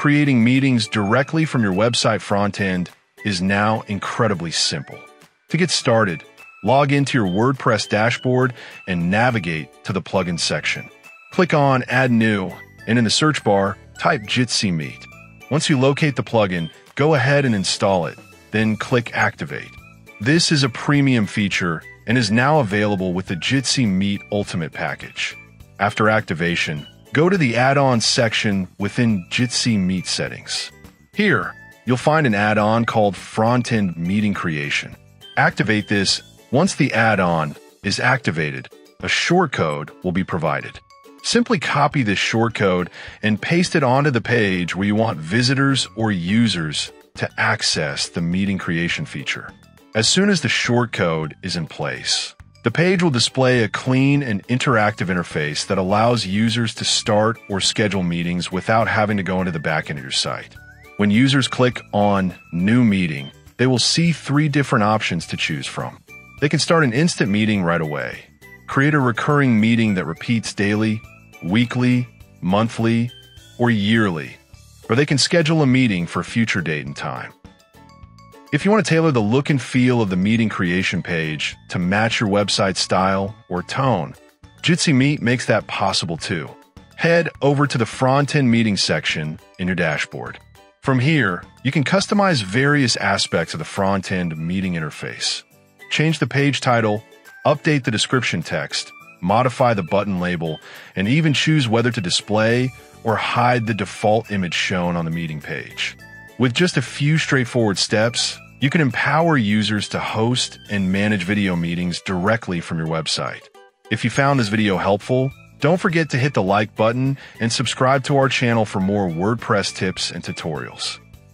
creating meetings directly from your website front end is now incredibly simple. To get started, log into your WordPress dashboard and navigate to the plugin section. Click on Add New, and in the search bar, type Jitsi Meet. Once you locate the plugin, go ahead and install it, then click Activate. This is a premium feature and is now available with the Jitsi Meet Ultimate package. After activation, go to the add-ons section within Jitsi Meet settings. Here, you'll find an add-on called Frontend Meeting Creation. Activate this. Once the add-on is activated, a shortcode will be provided. Simply copy this shortcode and paste it onto the page where you want visitors or users to access the meeting creation feature. As soon as the shortcode is in place, the page will display a clean and interactive interface that allows users to start or schedule meetings without having to go into the backend of your site. When users click on New Meeting, they will see 3 different options to choose from. They can start an instant meeting right away, create a recurring meeting that repeats daily, weekly, monthly, or yearly, or they can schedule a meeting for a future date and time. If you want to tailor the look and feel of the meeting creation page to match your website style or tone, Jitsi Meet makes that possible too. Head over to the Frontend Meeting section in your dashboard. From here, you can customize various aspects of the front-end meeting interface. Change the page title, update the description text, modify the button label, and even choose whether to display or hide the default image shown on the meeting page. With just a few straightforward steps, you can empower users to host and manage video meetings directly from your website. If you found this video helpful, don't forget to hit the like button and subscribe to our channel for more WordPress tips and tutorials.